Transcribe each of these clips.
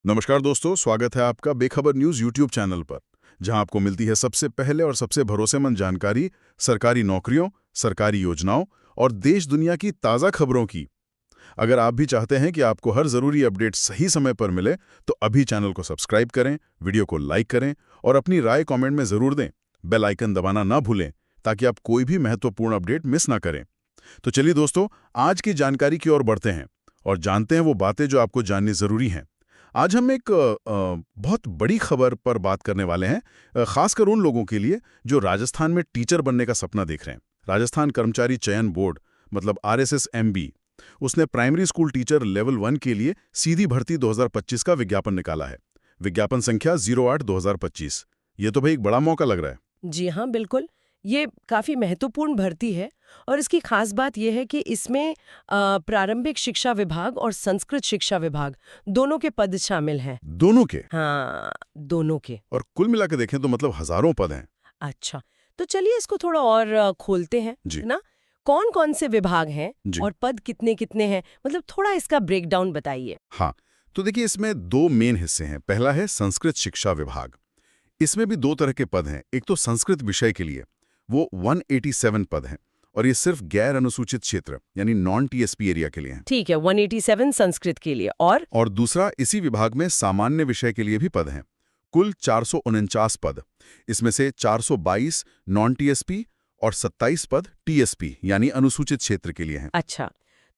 नमस्कार दोस्तों, स्वागत है आपका बेखबर न्यूज यूट्यूब चैनल पर, जहां आपको मिलती है सबसे पहले और सबसे भरोसेमंद जानकारी सरकारी नौकरियों, सरकारी योजनाओं और देश दुनिया की ताज़ा खबरों की। अगर आप भी चाहते हैं कि आपको हर ज़रूरी अपडेट सही समय पर मिले, तो अभी चैनल को सब्सक्राइब करें, वीडियो को लाइक करें और अपनी राय कमेंट में ज़रूर दें। बेल आइकन दबाना ना भूलें, ताकि आप कोई भी महत्वपूर्ण अपडेट मिस ना करें। तो चलिए दोस्तों, आज की जानकारी की ओर बढ़ते हैं और जानते हैं वो बातें जो आपको जाननी ज़रूरी हैं। आज हम एक बहुत बड़ी खबर पर बात करने वाले हैं, खासकर उन लोगों के लिए जो राजस्थान में टीचर बनने का सपना देख रहे हैं। राजस्थान कर्मचारी चयन बोर्ड, मतलब RSSMB, उसने प्राइमरी स्कूल टीचर लेवल 1 के लिए सीधी भर्ती 2025 का विज्ञापन निकाला है। विज्ञापन संख्या 08/2025। ये तो भाई एक बड़ा मौका लग रहा है। जी हाँ, बिल्कुल। ये काफ़ी महत्वपूर्ण भर्ती है और इसकी खास बात यह है कि इसमें प्रारंभिक शिक्षा विभाग और संस्कृत शिक्षा विभाग दोनों के पद शामिल हैं। दोनों के? हाँ, दोनों के। और कुल मिला के देखें तो मतलब हजारों पद हैं। अच्छा, तो चलिए इसको थोड़ा और खोलते हैं, जी। है ना? कौन-कौन से विभाग हैं जी। और पद कितने-कितने हैं? मतलब थोड़ा इसका ब्रेकडाउन बताइए। हाँ, तो देखिए इसमें दो मेन हिस्से हैं। पहला है संस्कृत शिक्षा विभाग। इसमें भी दो तरह के पद हैं। एक तो संस्कृत विषय के लिए, वो 187 पद हैं, और ये सिर्फ गैर अनुसूचित क्षेत्र यानी नॉन TSP एरिया के लिए हैं। ठीक है, 187 संस्कृत के लिए और दूसरा इसी विभाग में सामान्य विषय के लिए भी पद हैं। कुल 449 पद। इसमें से 422 नॉन TSP और 27 पद TSP यानी अनुसूचित क्षेत्र के लिए हैं। अच्छा,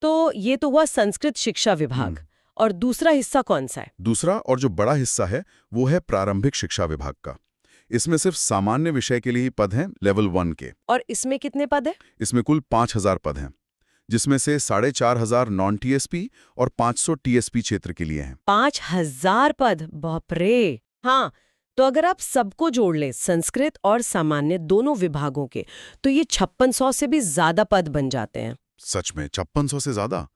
तो ये तो हुआ संस्कृत शिक्षा विभाग। और दूसरा हिस्सा कौन सा है? दूसरा और जो बड़ा हिस्सा है वो है प्रारंभिक शिक्षा विभाग का। इसमें सिर्फ सामान्य विषय के लिए ही पद हैं, लेवल 1 के। और इसमें कितने पद हैं? इसमें कुल 5000 पद हैं, जिसमें से 4500 नॉन TSP और 500 TSP क्षेत्र के लिए हैं। 5000 पद, बाप रे। हाँ, तो अगर आप सबको जोड़ लें, संस्कृत और सामान्य दोनों विभागों के, तो ये 5600 से भी ज्यादा पद बन जाते हैं। सच में 5600 से ज्यादा?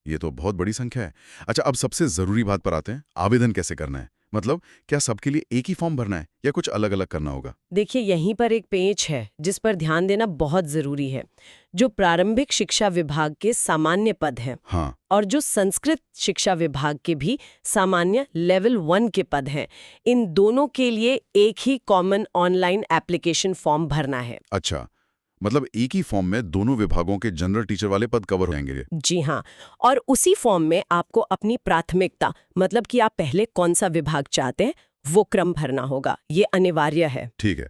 ये तो बहुत बड़ी संख्या है। अच्छा, अब सबसे जरूरी बात पर आते हैं, आवेदन कैसे करना है? मतलब क्या सबके लिए एक ही फॉर्म भरना है या कुछ अलग अलग करना होगा? देखिए, यहीं पर एक पेच है जिस पर ध्यान देना बहुत जरूरी है। जो प्रारंभिक शिक्षा विभाग के सामान्य पद हैं, हाँ। और जो संस्कृत शिक्षा विभाग के भी सामान्य लेवल 1 के पद हैं, इन दोनों के लिए एक ही कॉमन ऑनलाइन एप्लीकेशन फॉर्म भरना है। अच्छा, मतलब एक ही फॉर्म में दोनों विभागों के जनरल टीचर वाले पद कवर हो जाएंगे? जी हाँ, और उसी फॉर्म में आपको अपनी प्राथमिकता, मतलब कि आप पहले कौन सा विभाग चाहते हैं, वो क्रम भरना होगा। ये अनिवार्य है। ठीक है,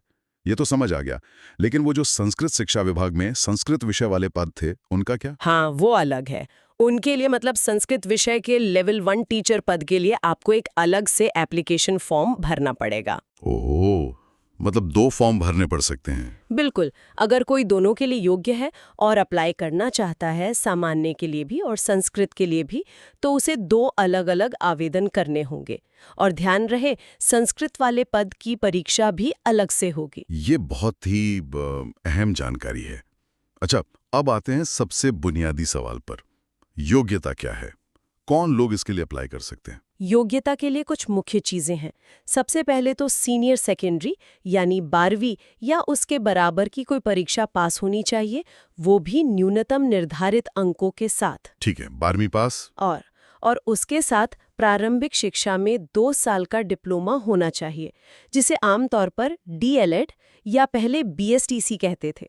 ये तो समझ आ गया। लेकिन वो जो संस्कृत शिक्षा विभाग में संस्कृत विषय वाले पद थे, उनका क्या? हाँ, वो अलग है। उनके लिए, मतलब संस्कृत विषय के लेवल 1 टीचर पद के लिए आपको एक अलग से एप्लीकेशन फॉर्म भरना पड़ेगा। ओह, मतलब दो फॉर्म भरने पड़ सकते हैं। बिल्कुल, अगर कोई दोनों के लिए योग्य है और अप्लाई करना चाहता है, सामान्य के लिए भी और संस्कृत के लिए भी, तो उसे दो अलग-अलग आवेदन करने होंगे। और ध्यान रहे, संस्कृत वाले पद की परीक्षा भी अलग से होगी। ये बहुत ही अहम जानकारी है। अच्छा, अब आते हैं सबसे बुनियादी सवाल पर। योग्यता क्या है? कौन लोग इसके लिए अप्लाई कर सकते हैं? योग्यता के लिए कुछ मुख्य चीजें हैं। सबसे पहले तो सीनियर सेकेंडरी यानी 12वीं या उसके बराबर की कोई परीक्षा पास होनी चाहिए, वो भी न्यूनतम निर्धारित अंकों के साथ। ठीक है, 12वीं पास। और उसके साथ प्रारंभिक शिक्षा में 2 साल का डिप्लोमा होना चाहिए, जिसे आमतौर पर DLED या पहले BSTC कहते थे।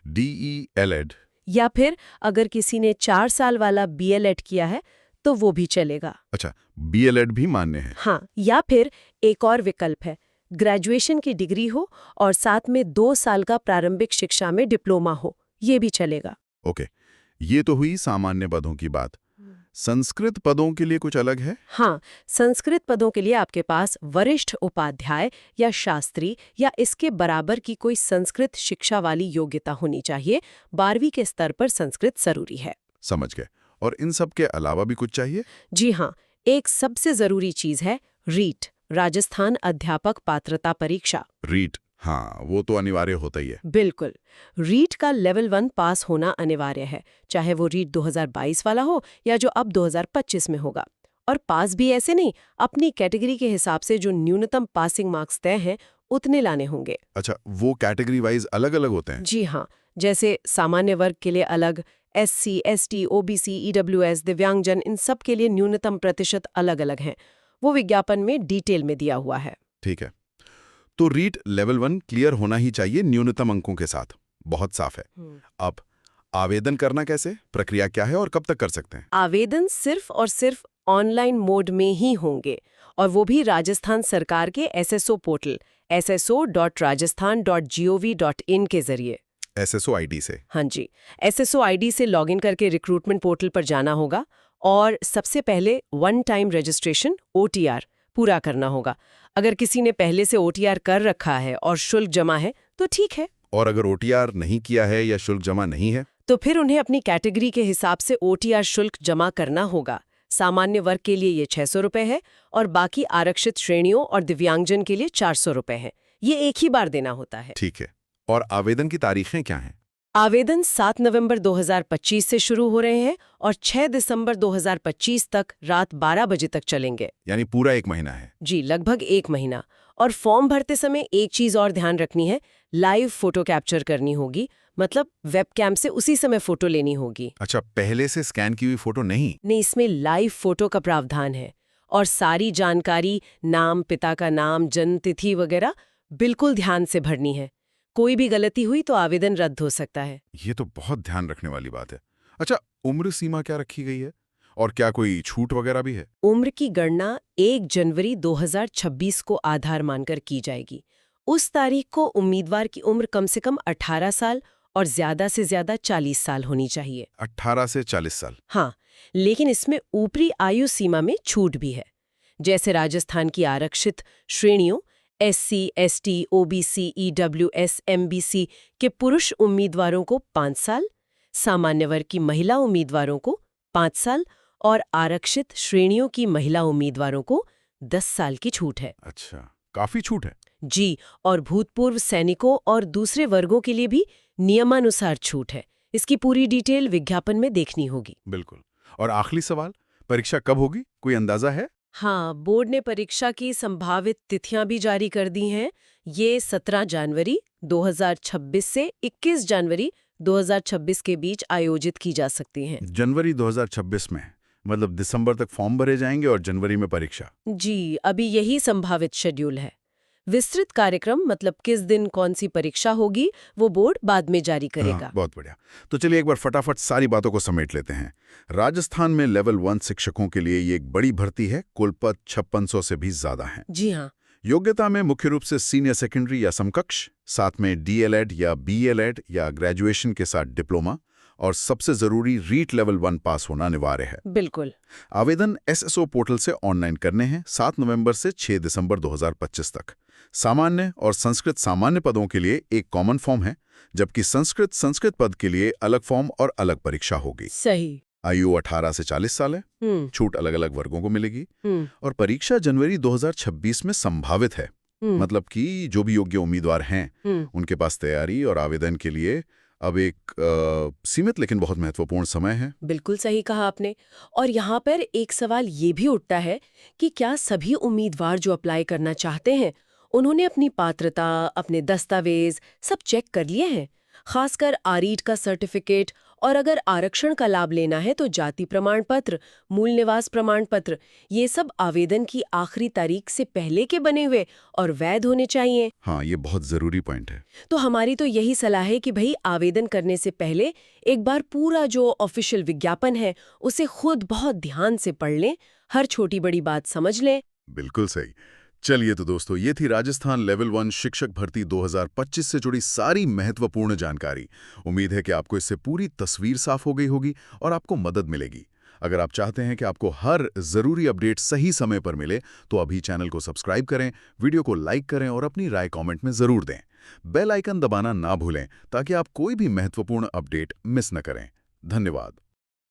DELED। या फिर अगर किसी ने 4 साल वाला BLED किया है तो वो भी चलेगा। अच्छा, BLED भी मान्य है? हाँ, या फिर एक और विकल्प है, ग्रेजुएशन की डिग्री हो और साथ में 2 साल का प्रारंभिक शिक्षा में डिप्लोमा हो, ये भी चलेगा। ओके, ये तो हुई सामान्य पदों की बात। संस्कृत पदों के लिए कुछ अलग है? हाँ, संस्कृत पदों के लिए आपके पास वरिष्ठ उपाध्याय या शास्त्री या इसके बराबर की कोई संस्कृत शिक्षा वाली योग्यता होनी चाहिए। 12वीं के स्तर पर संस्कृत जरूरी है। समझ गए। और इन सब के अलावा भी कुछ चाहिए? जी हाँ, एक सबसे जरूरी चीज है रीट, राजस्थान अध्यापक पात्रता परीक्षा। रीट, हाँ, वो तो अनिवार्य होता ही है। बिल्कुल, रीट का लेवल 1 पास होना अनिवार्य है, चाहे वो रीट 2022 वाला हो या जो अब 2025 में होगा। और पास भी ऐसे नहीं, अपनी कैटेगरी के हिसाब से जो न्यूनतम पासिंग मार्क्स तय हैं उतने लाने होंगे। अच्छा, वो कैटेगरी वाइज अलग अलग होते हैं? जी हाँ, जैसे सामान्य वर्ग के लिए अलग, SC, ST, OBC, EWS, दिव्यांगजन, इन सब के लिए न्यूनतम प्रतिशत अलग अलग हैं। वो विज्ञापन में डिटेल में दिया हुआ है। ठीक है। तो रीट लेवल 1 क्लियर होना ही चाहिए न्यूनतम अंकों के साथ। बहुत साफ है। अब आवेदन करना कैसे, प्रक्रिया क्या है और कब तक कर सकते हैं? आवेदन सिर्फ और सिर्फ ऑनलाइन मोड में ही होंगे, और वो भी राजस्थान सरकार के SSO पोर्टल sso.rajasthan.gov.in के जरिए। SSO ID से? हाँ जी, SSO ID से लॉगिन करके रिक्रूटमेंट पोर्टल पर जाना होगा और सबसे पहले वन टाइम रजिस्ट्रेशन OTR पूरा करना होगा। अगर किसी ने पहले से OTR कर रखा है और शुल्क जमा है तो ठीक है। और अगर OTR नहीं किया है या शुल्क जमा नहीं है तो फिर उन्हें अपनी कैटेगरी के हिसाब से OTR शुल्क जमा करना होगा। सामान्य वर्ग के लिए ये 600 रुपए है और बाकी आरक्षित श्रेणियों और दिव्यांगजन के लिए 400 रुपए है। ये एक ही बार देना होता है। ठीक है। और आवेदन की तारीखें क्या हैं? आवेदन 7 नवंबर 2025 से शुरू हो रहे हैं और 6 दिसंबर 2025 तक रात 12 बजे तक चलेंगे। यानी पूरा 1 महीना है। जी, लगभग 1 महीना। और फॉर्म भरते समय एक चीज और ध्यान रखनी है, लाइव फोटो कैप्चर करनी होगी, मतलब वेबकैम से उसी समय फोटो लेनी होगी। अच्छा, पहले से स्कैन की हुई फोटो नहीं? नहीं, इसमें लाइव फोटो का प्रावधान है और सारी जानकारी, नाम, पिता का नाम, जन्म तिथि वगैरह बिल्कुल ध्यान से भरनी है। कोई भी गलती हुई तो आवेदन रद्द हो सकता है। ये तो बहुत ध्यान रखने वाली बात है। अच्छा, उम्र सीमा क्या रखी गई है और क्या कोई छूट वगैरह भी है? उम्र की गणना 1 जनवरी 2026 को आधार मानकर की जाएगी। उस तारीख को उम्मीदवार की उम्र कम से कम 18 साल और ज्यादा से ज्यादा 40 साल होनी चाहिए। 18 से 40 साल? हाँ, लेकिन इसमें ऊपरी आयु सीमा में छूट भी है। जैसे राजस्थान की आरक्षित श्रेणियों SC, ST, OBC, EWS, MBC के पुरुष उम्मीदवारों को 5 साल, सामान्य वर्ग की महिला उम्मीदवारों को 5 साल और आरक्षित श्रेणियों की महिला उम्मीदवारों को 10 साल की छूट है। अच्छा, काफी छूट है। जी, और भूतपूर्व सैनिकों और दूसरे वर्गों के लिए भी नियमानुसार छूट है। इसकी पूरी डिटेल विज्ञापन में देखनी होगी। बिल्कुल। और आखिरी सवाल, परीक्षा कब होगी, कोई अंदाजा है? हाँ, बोर्ड ने परीक्षा की संभावित तिथियां भी जारी कर दी हैं। ये 17 जनवरी 2026 से 21 जनवरी 2026 के बीच आयोजित की जा सकती हैं। जनवरी 2026 में, मतलब दिसंबर तक फॉर्म भरे जाएंगे और जनवरी में परीक्षा? जी, अभी यही संभावित शेड्यूल है। विस्तृत कार्यक्रम, मतलब किस दिन कौन सी परीक्षा होगी, वो बोर्ड बाद में जारी करेगा। बहुत बढ़िया। तो चलिए एक बार फटाफट सारी बातों को समेट लेते हैं। राजस्थान में लेवल 1 शिक्षकों के लिए ये एक बड़ी भर्ती है। कुल पद 5600 से भी ज्यादा हैं। जी हाँ। योग्यता में मुख्य रूप से सीनियर सेकेंडरी या समकक्ष, साथ में DLED या BLED या ग्रेजुएशन के साथ डिप्लोमा, और सबसे जरूरी रीट लेवल 1 पास होना अनिवार्य है। बिल्कुल। आवेदन SSO पोर्टल से ऑनलाइन करने हैं 7 नवंबर से 6 दिसंबर 2025 तक। सामान्य और संस्कृत सामान्य पदों के लिए एक कॉमन फॉर्म है, जबकि संस्कृत पद के लिए अलग फॉर्म और अलग परीक्षा होगी। सही। आयु 18 से 40 साल है। छूट अलग अलग वर्गों को मिलेगी। और परीक्षा जनवरी 2026 में संभावित है। मतलब कि जो भी योग्य उम्मीदवार हैं उनके पास तैयारी और आवेदन के लिए अब एक सीमित लेकिन बहुत महत्वपूर्ण समय है। बिल्कुल सही कहा आपने। और यहाँ पर एक सवाल ये भी उठता है कि क्या सभी उम्मीदवार जो अप्लाई करना चाहते हैं उन्होंने अपनी पात्रता, अपने दस्तावेज सब चेक कर लिए हैं? खासकर आरीट का सर्टिफिकेट, और अगर आरक्षण का लाभ लेना है तो जाति प्रमाण पत्र, मूल निवास प्रमाण पत्र, ये सब आवेदन की आखिरी तारीख से पहले के बने हुए और वैध होने चाहिए। हाँ, ये बहुत जरूरी पॉइंट है। तो हमारी तो यही सलाह है कि भाई आवेदन करने से पहले एक बार पूरा जो ऑफिशियल विज्ञापन है उसे खुद बहुत ध्यान से पढ़ लें, हर छोटी बड़ी बात समझ लें। बिल्कुल सही। चलिए तो दोस्तों, ये थी राजस्थान लेवल 1 शिक्षक भर्ती 2025 से जुड़ी सारी महत्वपूर्ण जानकारी। उम्मीद है कि आपको इससे पूरी तस्वीर साफ हो गई होगी और आपको मदद मिलेगी। अगर आप चाहते हैं कि आपको हर जरूरी अपडेट सही समय पर मिले तो अभी चैनल को सब्सक्राइब करें, वीडियो को लाइक करें और अपनी राय कमेंट में जरूर दें। बेल आइकन दबाना ना भूलें ताकि आप कोई भी महत्वपूर्ण अपडेट मिस न करें। धन्यवाद।